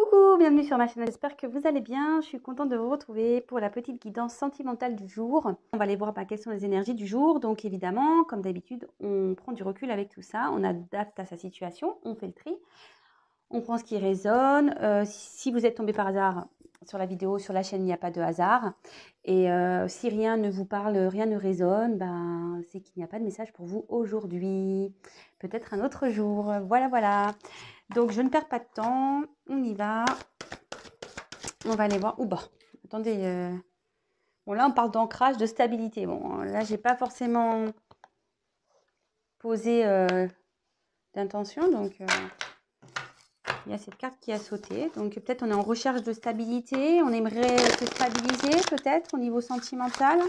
Coucou, bienvenue sur ma chaîne, j'espère que vous allez bien. Je suis contente de vous retrouver pour la petite guidance sentimentale du jour. On va aller voir quelles sont les énergies du jour. Donc évidemment, comme d'habitude, on prend du recul avec tout ça, on adapte à sa situation, on fait le tri, on prend ce qui résonne. Si vous êtes tombé par hasard sur la vidéo, sur la chaîne, il n'y a pas de hasard. Et si rien ne vous parle, rien ne résonne, ben, c'est qu'il n'y a pas de message pour vous aujourd'hui. Peut-être un autre jour. Voilà. Donc, je ne perds pas de temps. On y va. On va aller voir. Ouh, bah, attendez. Bon, là, on parle d'ancrage, de stabilité. Bon, là, j'ai pas forcément posé d'intention. Donc, il y a cette carte qui a sauté. Donc, peut-être on est en recherche de stabilité. On aimerait se stabiliser, peut-être, au niveau sentimental.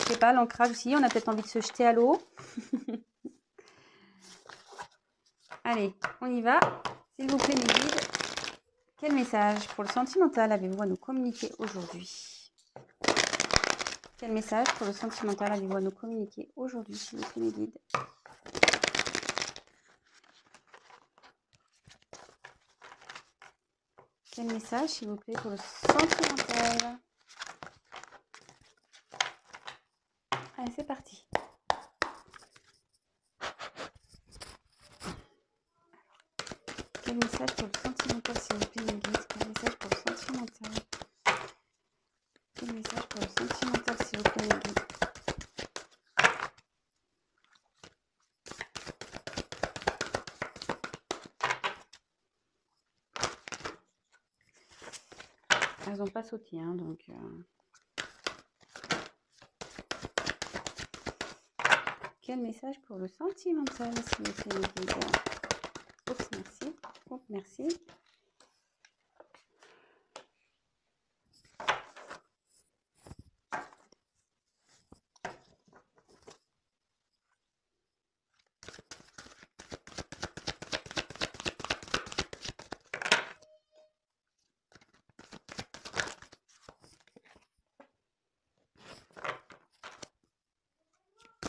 Je sais pas, l'ancrage aussi. On a peut-être envie de se jeter à l'eau. Allez, on y va. S'il vous plaît, mes guides. Quel message pour le sentimental avez-vous à nous communiquer aujourd'hui? Quel message pour le sentimental avez-vous à nous communiquer aujourd'hui, s'il vous plaît, mes guides? Quel message, s'il vous plaît, pour le sentimental? Allez, c'est parti. Quel message pour le sentimental, s'il vous plaît, mes guides? Quel message pour le sentimental? Quel message pour le sentimental, s'il vous plaît, mes guides? Elles n'ont pas sauté, hein, donc... Quel message pour le sentimental, s'il vous plaît, mes guides? Oups, merci. Oups, merci.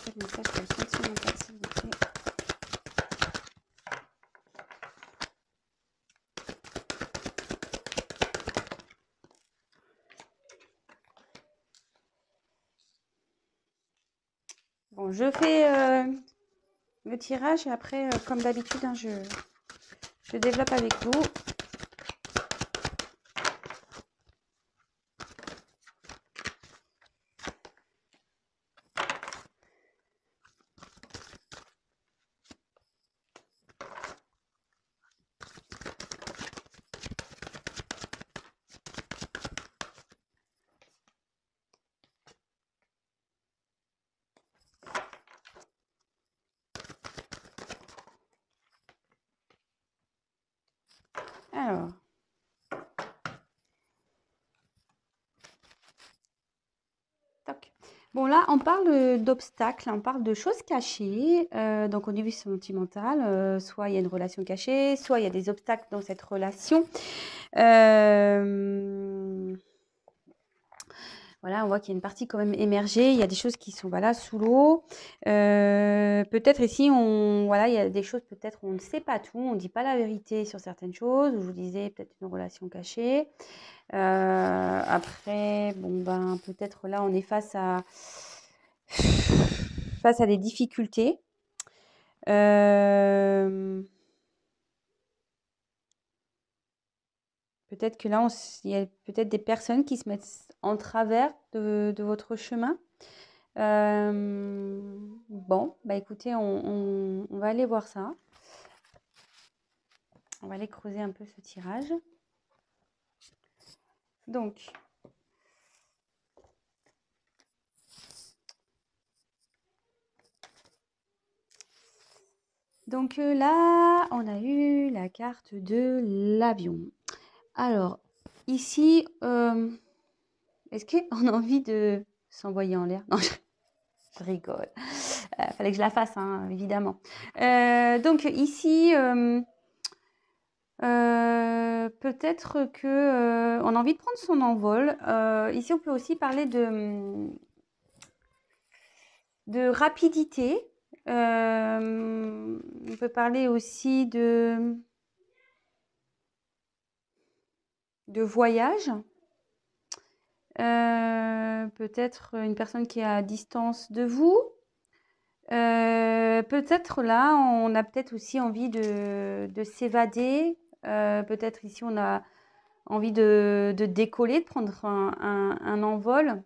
Quel message pour le sentimental, s'il vous plaît? Bon, je fais le tirage et après, comme d'habitude, hein, je développe avec vous. Alors, toc. Bon, là, on parle d'obstacles, on parle de choses cachées. Donc, au niveau sentimental, soit il y a une relation cachée, soit il y a des obstacles dans cette relation. Voilà, on voit qu'il y a une partie quand même émergée. Il y a des choses qui sont voilà, sous l'eau. Peut-être ici, voilà, il y a des choses, peut-être on ne sait pas tout. On ne dit pas la vérité sur certaines choses. Je vous disais, peut-être une relation cachée. Après, bon, ben, peut-être là, on est face à des difficultés. Peut-être que là, il y a peut-être des personnes qui se mettent en travers de votre chemin. Bon, bah écoutez, on va aller voir ça. On va aller creuser un peu ce tirage. Donc, là, on a eu la carte de l'avion. Alors, ici, est-ce qu'on a envie de s'envoyer en l'air? Non, je rigole. Fallait que je la fasse, hein, évidemment. Donc, ici, peut-être que on a envie de prendre son envol. Ici, on peut aussi parler de rapidité. On peut parler aussi de voyage. Peut-être une personne qui est à distance de vous. Peut-être là, on a peut-être aussi envie de s'évader. Peut-être ici, on a envie de décoller, de prendre un envol.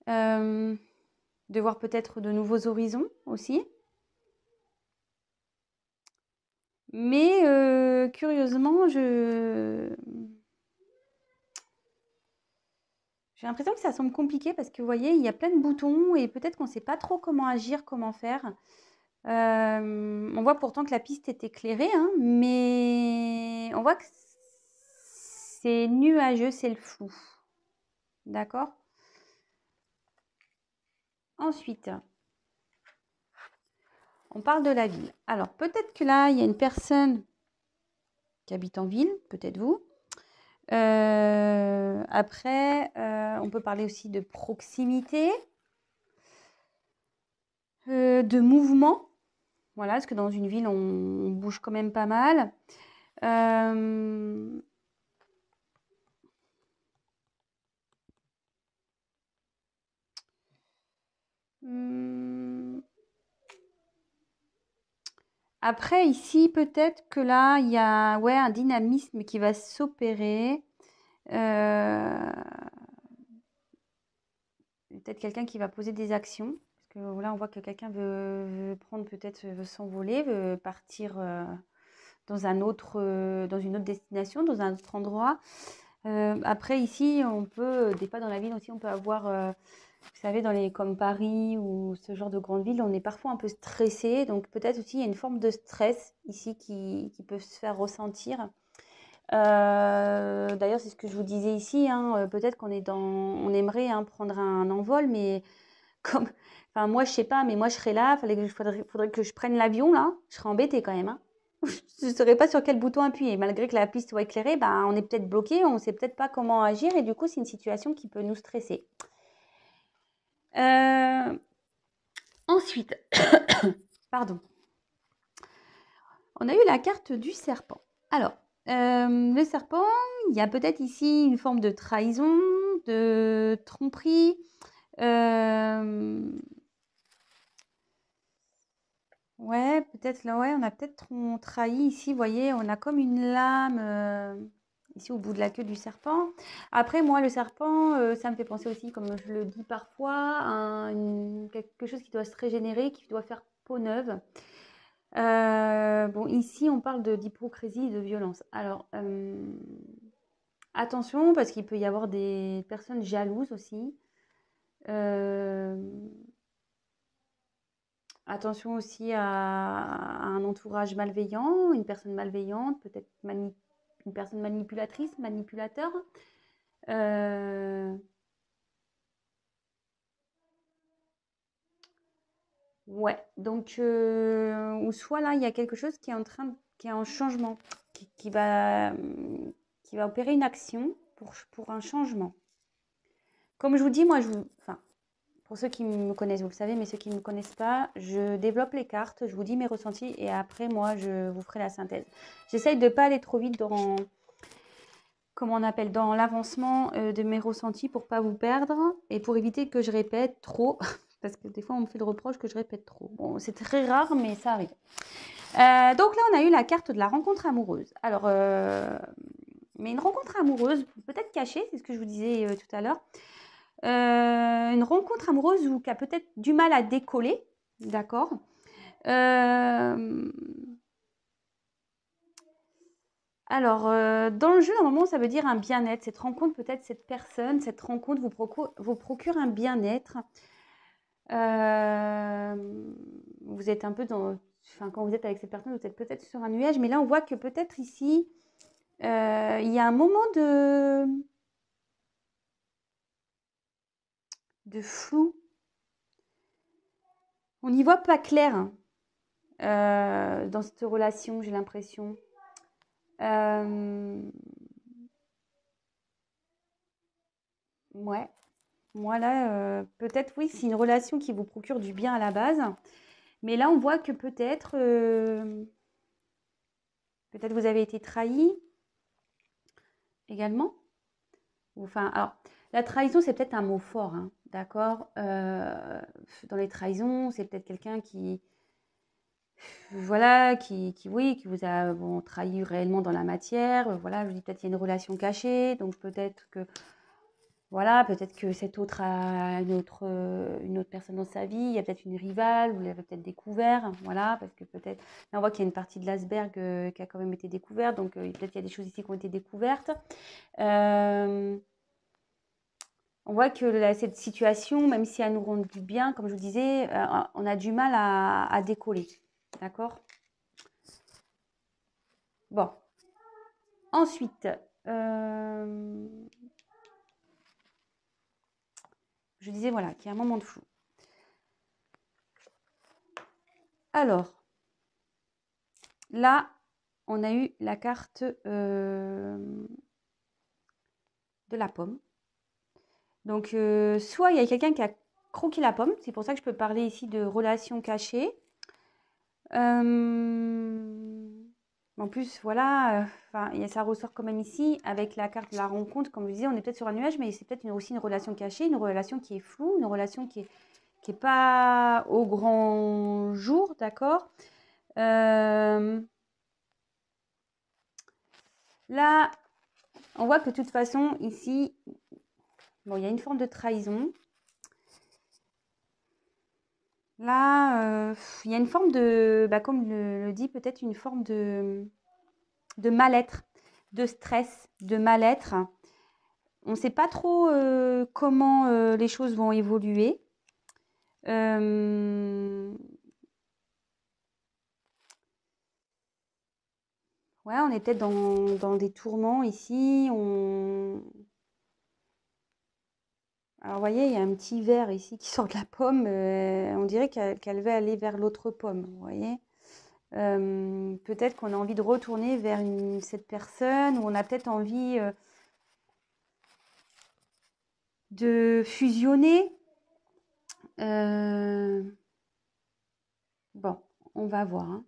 De voir peut-être de nouveaux horizons aussi. Mais curieusement, j'ai l'impression que ça semble compliqué parce que vous voyez, il y a plein de boutons et peut-être qu'on ne sait pas trop comment agir, comment faire. On voit pourtant que la piste est éclairée, hein, mais on voit que c'est nuageux, c'est le flou. D'accord? Ensuite, on parle de la ville. Alors, peut-être que là, il y a une personne qui habite en ville, peut-être vous. Après, on peut parler aussi de proximité, de mouvement. Voilà, parce que dans une ville, on bouge quand même pas mal. Après, ici, peut-être que là, il y a un dynamisme qui va s'opérer. Peut-être quelqu'un qui va poser des actions. Parce que là, on voit que quelqu'un veut prendre, peut-être veut s'envoler, veut partir dans une autre destination, dans un autre endroit. Après, ici, on peut, des fois dans la ville aussi, on peut avoir, vous savez, comme Paris ou ce genre de grande ville, on est parfois un peu stressé. Donc, peut-être aussi, il y a une forme de stress ici qui peut se faire ressentir. D'ailleurs, c'est ce que je vous disais ici, hein, peut-être on aimerait hein, prendre un envol, mais enfin, moi, je sais pas, mais moi, je serais là, faudrait que je prenne l'avion, là. Je serais embêtée quand même, hein. Je ne saurais pas sur quel bouton appuyer. Malgré que la piste soit éclairée, ben, on est peut-être bloqué, on ne sait peut-être pas comment agir et du coup, c'est une situation qui peut nous stresser. Ensuite, pardon, on a eu la carte du serpent. Alors, le serpent, il y a peut-être ici une forme de trahison, de tromperie. Ouais, peut-être là, ouais, on a peut-être trahi ici, vous voyez, on a comme une lame ici au bout de la queue du serpent. Après, moi, le serpent, ça me fait penser aussi, comme je le dis parfois, à quelque chose qui doit se régénérer, qui doit faire peau neuve. Bon, ici, on parle d'hypocrisie et de violence. Alors, attention, parce qu'il peut y avoir des personnes jalouses aussi. Attention aussi à un entourage malveillant, une personne malveillante, peut-être une personne manipulatrice, manipulateur. Ouais, donc ou soit là, il y a quelque chose qui est en changement, qui va opérer une action pour un changement. Comme je vous dis, moi, enfin, pour ceux qui me connaissent, vous le savez, mais ceux qui ne me connaissent pas, je développe les cartes, je vous dis mes ressentis et après, moi, je vous ferai la synthèse. J'essaye de ne pas aller trop vite comment on appelle, dans l'avancement de mes ressentis pour pas vous perdre et pour éviter que je répète trop, parce que des fois, on me fait le reproche que je répète trop. Bon, c'est très rare, mais ça arrive. Donc là, on a eu la carte de la rencontre amoureuse. Alors, mais une rencontre amoureuse, peut-être cachée, c'est ce que je vous disais tout à l'heure. Une rencontre amoureuse ou qui a peut-être du mal à décoller, d'accord. Alors, dans le jeu, normalement, ça veut dire un bien-être. Cette rencontre, peut-être cette personne, cette rencontre vous procure un bien-être. Vous êtes un peu enfin, quand vous êtes avec cette personne, vous êtes peut-être sur un nuage, mais là, on voit que peut-être ici, il y a un moment de flou. On n'y voit pas clair hein, dans cette relation, j'ai l'impression. Ouais. Moi, là, peut-être, oui, c'est une relation qui vous procure du bien à la base. Mais là, on voit que peut-être vous avez été trahi également. Enfin, alors, la trahison, c'est peut-être un mot fort, hein, d'accord? Dans les trahisons, c'est peut-être quelqu'un qui, voilà, oui, qui vous a bon, trahi réellement dans la matière. Voilà, je dis peut-être qu'il y a une relation cachée, donc peut-être que, voilà, peut-être que cet autre a une autre personne dans sa vie. Il y a peut-être une rivale, vous l'avez peut-être découvert, voilà, parce que peut-être, là, on voit qu'il y a une partie de l'iceberg qui a quand même été découverte, donc peut-être qu'il y a des choses ici qui ont été découvertes. Euh, On voit que cette situation, même si elle nous rend du bien, comme je vous disais, on a du mal à décoller. D'accord? Bon. Ensuite, je disais voilà, qu'il y a un moment de flou. Alors, là, on a eu la carte de la pomme. Donc, soit il y a quelqu'un qui a croqué la pomme, c'est pour ça que je peux parler ici de relations cachées. En plus, voilà, ça ressort quand même ici avec la carte de la rencontre. Comme je disais, on est peut-être sur un nuage, mais c'est peut-être aussi une relation cachée, une relation qui est floue, une relation qui est pas au grand jour, d'accord? Là, on voit que de toute façon, ici, bon, il y a une forme de trahison. Là, il y a une forme de, comme le dit peut-être, une forme de mal-être, de stress, de mal-être. On ne sait pas trop comment les choses vont évoluer. Ouais, on est peut-être dans des tourments ici. Alors, vous voyez, il y a un petit verre ici qui sort de la pomme. On dirait qu'elle veut aller vers l'autre pomme, vous voyez. Peut-être qu'on a envie de retourner vers cette personne, ou on a peut-être envie de fusionner. Bon, on va voir, hein.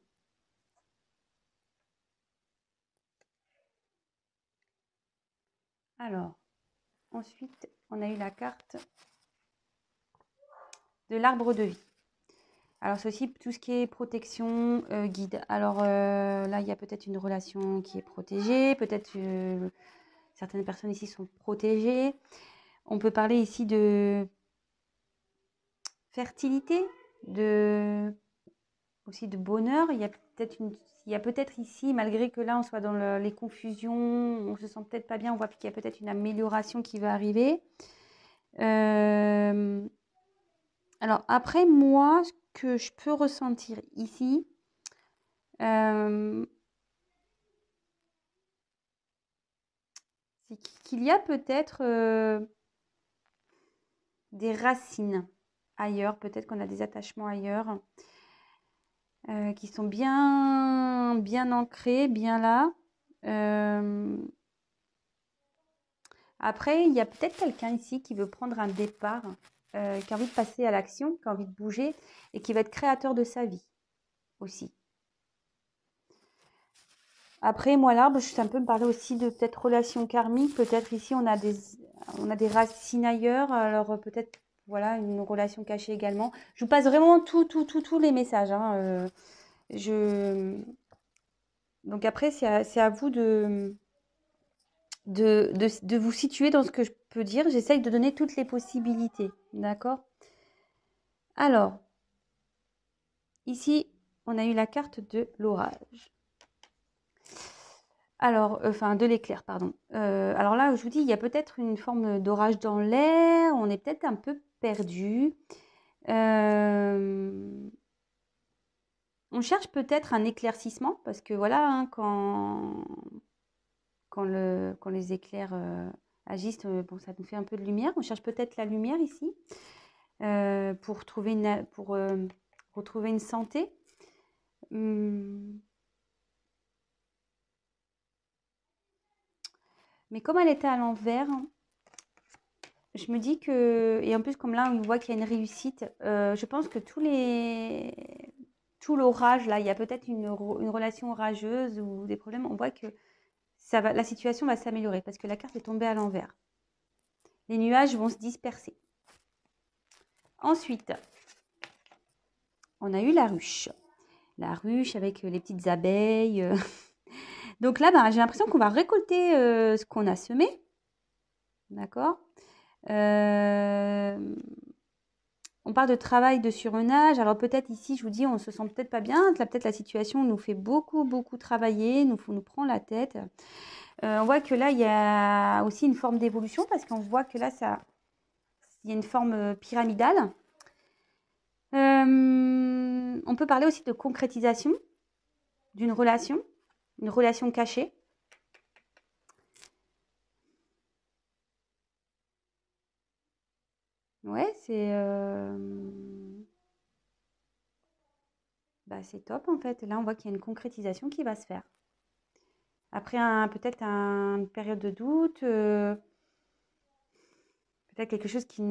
Alors, ensuite, on a eu la carte de l'arbre de vie. Alors, c'est aussi tout ce qui est protection, guide. Alors, là, il y a peut-être une relation qui est protégée. Peut-être certaines personnes ici sont protégées. On peut parler ici de fertilité, aussi de bonheur. Il y a peut-être ici, malgré que là, on soit dans les confusions, on se sent peut-être pas bien, on voit qu'il y a peut-être une amélioration qui va arriver. Alors après, moi, ce que je peux ressentir ici, c'est qu'il y a peut-être des racines ailleurs, peut-être qu'on a des attachements ailleurs qui sont bien, bien ancrés, bien là. Après, il y a peut-être quelqu'un ici qui veut prendre un départ, qui a envie de passer à l'action, qui a envie de bouger et qui va être créateur de sa vie aussi. Après, moi, l'arbre, ça peut me parler aussi de peut-être relation karmique. Peut-être ici, on a des racines ailleurs. Alors, peut-être, voilà, une relation cachée également. Je vous passe vraiment tous les messages, hein. Donc après, c'est à vous de vous situer dans ce que je peux dire. J'essaye de donner toutes les possibilités. D'accord? Alors, ici, on a eu la carte de l'orage. Alors, enfin, de l'éclair, pardon. Alors là, je vous dis, il y a peut-être une forme d'orage dans l'air. On est peut-être un peu perdu. On cherche peut-être un éclaircissement parce que voilà, hein, quand les éclairs agissent, bon, ça nous fait un peu de lumière. On cherche peut-être la lumière ici pour retrouver une santé. Mais comme elle était à l'envers, hein, je me dis que, et en plus comme là on voit qu'il y a une réussite, je pense que tout l'orage là, il y a peut-être une relation orageuse ou des problèmes, on voit que la situation va s'améliorer parce que la carte est tombée à l'envers. Les nuages vont se disperser. Ensuite, on a eu la ruche. La ruche avec les petites abeilles. Donc là, j'ai l'impression qu'on va récolter ce qu'on a semé. D'accord. On parle de travail de surmenage. Alors peut-être ici, je vous dis, on se sent peut-être pas bien. Là, peut-être la situation nous fait beaucoup, beaucoup travailler, nous prend la tête. On voit que là, il y a aussi une forme d'évolution parce qu'on voit que là, il y a une forme pyramidale. On peut parler aussi de concrétisation d'une relation, une relation cachée. Ouais, c'est top en fait. Là, on voit qu'il y a une concrétisation qui va se faire. Après peut-être une période de doute, peut-être quelque chose qui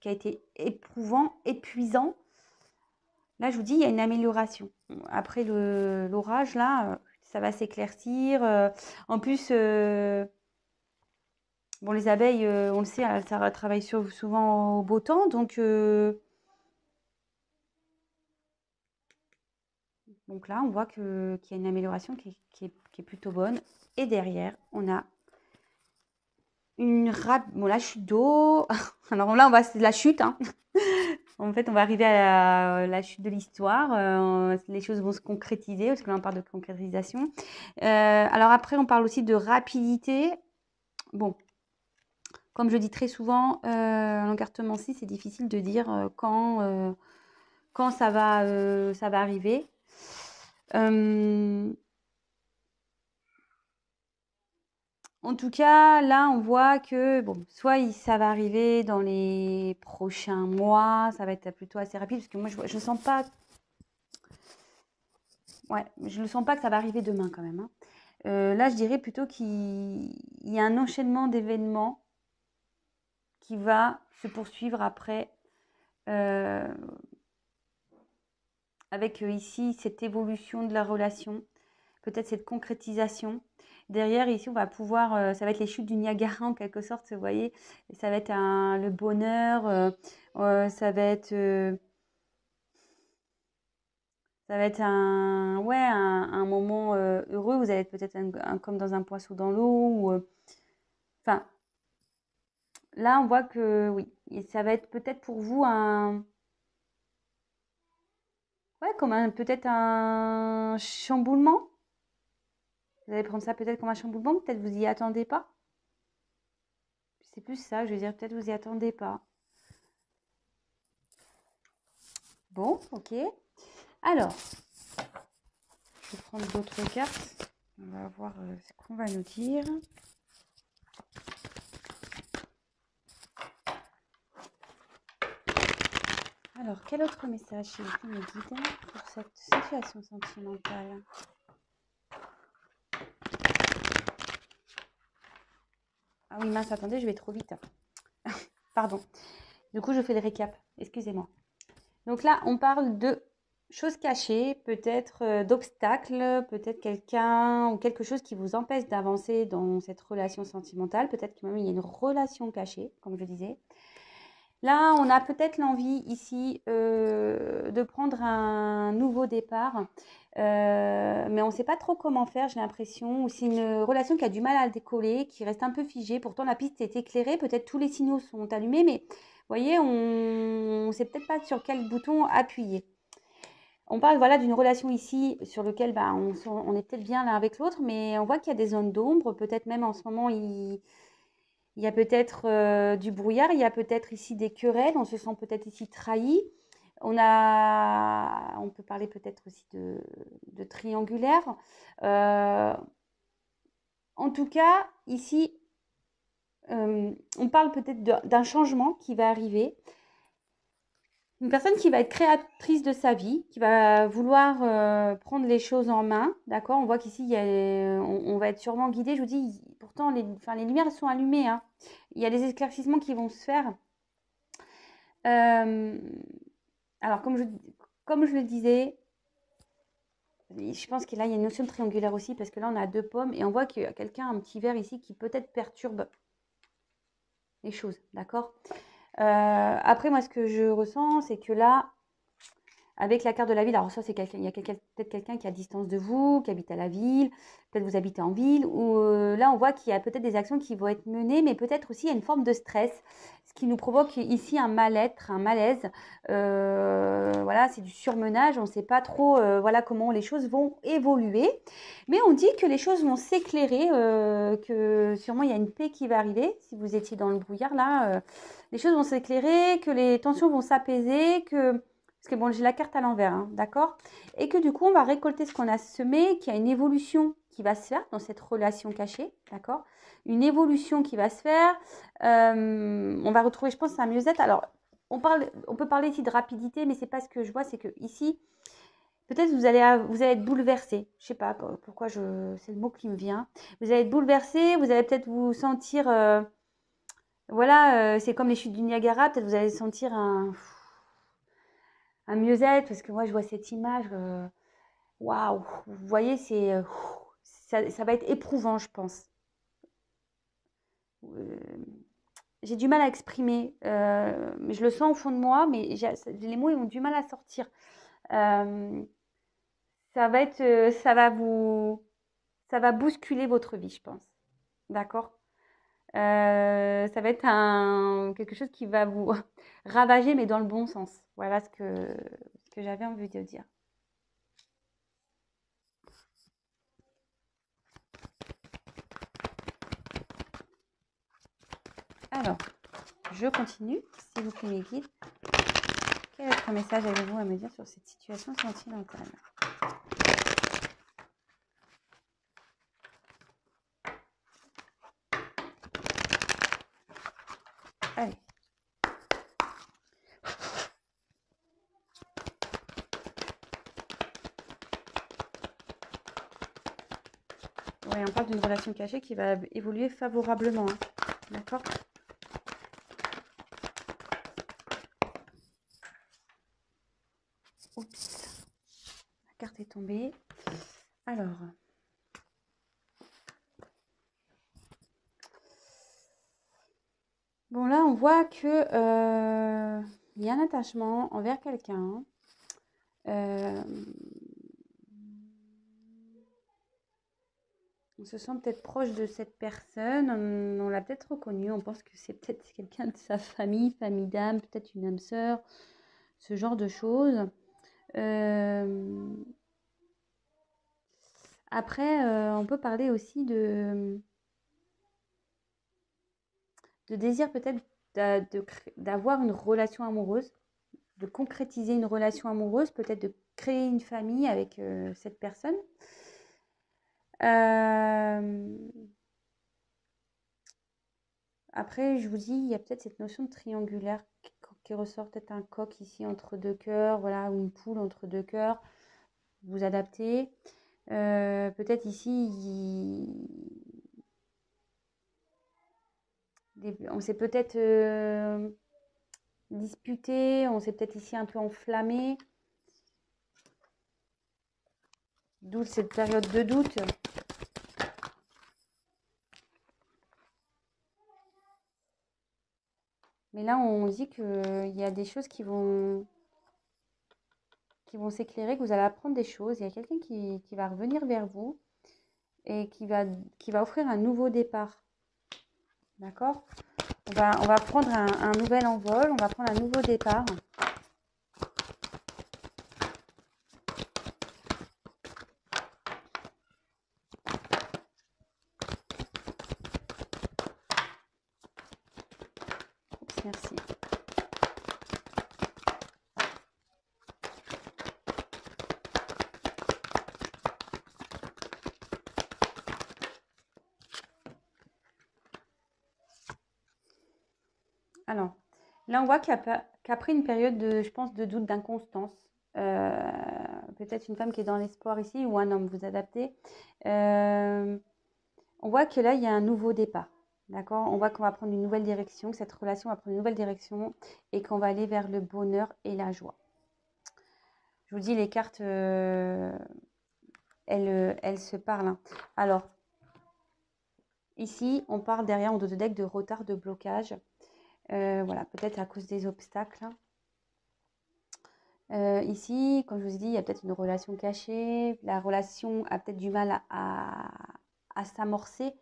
a été éprouvant, épuisant. Là, je vous dis, il y a une amélioration. Après l'orage, là, ça va s'éclaircir. En plus, bon, les abeilles, on le sait, ça travaille souvent au beau temps. Donc là, on voit qu'il y a une amélioration qui est plutôt bonne. Et derrière, on a la chute d'eau. Alors là, c'est de la chute. Hein. En fait, on va arriver à la chute de l'histoire. Les choses vont se concrétiser, parce que là, on parle de concrétisation. Alors après, on parle aussi de rapidité. Bon, comme je dis très souvent, l'encartement 6, c'est difficile de dire quand ça va arriver. En tout cas, là, on voit que, bon, soit ça va arriver dans les prochains mois, ça va être plutôt assez rapide, parce que moi, je sens pas... Ouais, je ne sens pas que ça va arriver demain, quand même. Hein. Là, je dirais plutôt qu'il y a un enchaînement d'événements qui va se poursuivre après, avec ici cette évolution de la relation, peut-être cette concrétisation. Derrière, ici, on va pouvoir, ça va être les chutes du Niagara en quelque sorte, vous voyez. Ça va être le bonheur, ça va être un moment heureux. Vous allez être peut-être comme dans un poisson dans l'eau. Enfin, là, on voit que oui, et ça va être peut-être pour vous peut-être un chamboulement. Vous allez prendre ça peut-être comme un chamboulement, peut-être vous y attendez pas. C'est plus ça, je veux dire, peut-être vous y attendez pas. Bon, ok. Alors, je vais prendre d'autres cartes. On va voir ce qu'on va nous dire. Alors, quel autre message s'il vous plaît me guide pour cette situation sentimentale? Ah oui, mince, attendez, je vais trop vite. Pardon. Du coup, je fais le récap. Excusez-moi. Donc là, on parle de choses cachées, peut-être d'obstacles, peut-être quelqu'un ou quelque chose qui vous empêche d'avancer dans cette relation sentimentale. Peut-être qu'il y a une relation cachée, comme je disais. Là, on a peut-être l'envie ici de prendre un nouveau départ, mais on ne sait pas trop comment faire, j'ai l'impression. Ou c'est une relation qui a du mal à décoller, qui reste un peu figée. Pourtant, la piste est éclairée, peut-être tous les signaux sont allumés, mais vous voyez, on ne sait peut-être pas sur quel bouton appuyer. On parle d'une relation ici sur laquelle on est peut-être bien l'un avec l'autre, mais on voit qu'il y a des zones d'ombre. Peut-être même en ce moment, il y a peut-être du brouillard, il y a peut-être ici des querelles, on se sent peut-être ici trahi. On peut parler peut-être aussi de triangulaire. En tout cas, ici, on parle peut-être d'un changement qui va arriver. Une personne qui va être créatrice de sa vie, qui va vouloir prendre les choses en main, d'accord. On voit qu'ici, on va être sûrement guidé. Je vous dis, pourtant, pourtant, enfin, les lumières sont allumées, hein. Il y a des éclaircissements qui vont se faire. Alors, comme je le disais, je pense que là, il y a une notion de triangulaire aussi, parce que là, on a 2 pommes, et on voit qu'il y a quelqu'un, un petit verre ici, qui peut-être perturbe les choses, d'accord? Après, moi, ce que je ressens, c'est que là, avec la carte de la ville, alors ça, c'est quelqu'un, il y a peut-être quelqu'un qui est à distance de vous, qui habite à la ville, peut-être vous habitez en ville, ou là, on voit qu'il y a peut-être des actions qui vont être menées, mais peut-être aussi il y a une forme de stress, ce qui nous provoque ici un mal-être, un malaise. Voilà, c'est du surmenage, on ne sait pas trop voilà, comment les choses vont évoluer, mais on dit que les choses vont s'éclairer, que sûrement il y a une paix qui va arriver, si vous étiez dans le brouillard là, les choses vont s'éclairer, que les tensions vont s'apaiser, que... Parce que bon, j'ai la carte à l'envers, hein, d'accord? Et que du coup, on va récolter ce qu'on a semé, qu'il y a une évolution qui va se faire dans cette relation cachée, d'accord? Une évolution qui va se faire. On va retrouver, je pense, un mieux-être. Alors, on peut parler ici de rapidité, mais c'est pas ce que je vois, c'est que ici, peut-être vous allez être bouleversé. Je sais pas pourquoi c'est le mot qui me vient. Vous allez être bouleversé, vous allez peut-être vous sentir, voilà, c'est comme les chutes du Niagara, peut-être vous allez sentir un mieux-être, parce que moi je vois cette image, waouh, vous voyez, ça va être éprouvant, je pense. J'ai du mal à exprimer, mais je le sens au fond de moi, mais les mots ils ont du mal à sortir. Euh, ça va bousculer votre vie, je pense. D'accord? Ça va être quelque chose qui va vous ravager, mais dans le bon sens. Voilà ce que j'avais envie de dire. Alors, je continue, s'il vous plaît, mes guides. Quel autre message avez-vous à me dire sur cette situation sentimentale? Allez. Ouais, on parle d'une relation cachée qui va évoluer favorablement. Hein. D'accord? Oups. La carte est tombée. Alors. Bon, là, on voit que il y a un attachement envers quelqu'un. On se sent peut-être proche de cette personne, on l'a peut-être reconnu, on pense que c'est peut-être quelqu'un de sa famille d'âme, peut-être une âme sœur, ce genre de choses. Après, on peut parler aussi de désir peut-être d'avoir une relation amoureuse, de concrétiser une relation amoureuse, peut-être de créer une famille avec cette personne. Après, je vous dis, il y a peut-être cette notion de triangulaire qui ressort, peut-être un coq ici entre 2 cœurs, voilà, ou une poule entre 2 cœurs. Vous adaptez. Peut-être ici, on s'est peut-être disputé, on s'est peut-être ici un peu enflammé. D'où cette période de doute. Mais là, on dit qu'il y a des choses qui vont s'éclairer, que vous allez apprendre des choses. Il y a quelqu'un qui va revenir vers vous et qui va offrir un nouveau départ. D'accord? On va prendre un nouvel envol, on va prendre un nouveau départ. Oups, merci. Alors, là, on voit qu'après une période de, je pense, de doute, d'inconstance, peut-être une femme qui est dans l'espoir ici ou un homme, vous adaptez. On voit que là, il y a un nouveau départ. D'accord? On voit qu'on va prendre une nouvelle direction, que cette relation va prendre une nouvelle direction et qu'on va aller vers le bonheur et la joie. Je vous dis, les cartes, elles se parlent, hein. Alors, ici, on parle derrière en dos de deck de retard, de blocage. Voilà, peut-être à cause des obstacles. Ici, comme je vous ai dit, il y a peut-être une relation cachée. La relation a peut-être du mal à s'amorcer.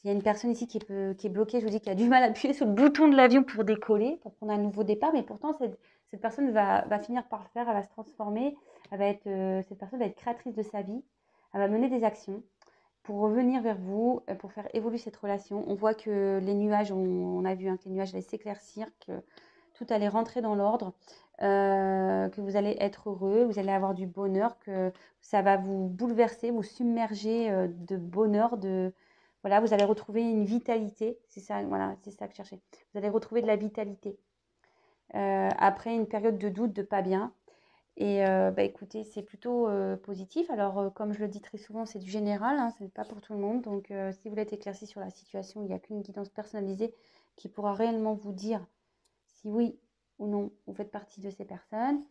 Il y a une personne ici qui est bloquée, je vous dis, qui a du mal à appuyer sur le bouton de l'avion pour décoller, pour prendre un nouveau départ. Mais pourtant, cette personne va finir par le faire, elle va se transformer. Cette personne va être créatrice de sa vie. Elle va mener des actions pour revenir vers vous, pour faire évoluer cette relation. On voit que les nuages, on a vu, hein, que les nuages allaient s'éclaircir, que tout allait rentrer dans l'ordre, que vous allez être heureux, vous allez avoir du bonheur, que ça va vous bouleverser, vous submerger de bonheur, voilà, vous allez retrouver une vitalité. C'est ça, voilà, c'est ça que je cherchais. Vous allez retrouver de la vitalité après une période de doute, de pas bien. Et bah, écoutez, c'est plutôt positif. Alors, comme je le dis très souvent, c'est du général, hein, ce n'est pas pour tout le monde. Donc, si vous voulez être éclairci sur la situation, il n'y a qu'une guidance personnalisée qui pourra réellement vous dire si oui ou non vous faites partie de ces personnes.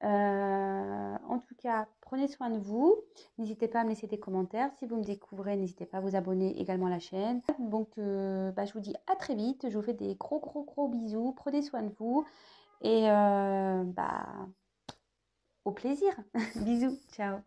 En tout cas, prenez soin de vous. N'hésitez pas à me laisser des commentaires. Si vous me découvrez, n'hésitez pas à vous abonner également à la chaîne. Donc, bah, je vous dis à très vite. Je vous fais des gros, gros, gros bisous. Prenez soin de vous. Et bah, au plaisir. Bisous. Ciao.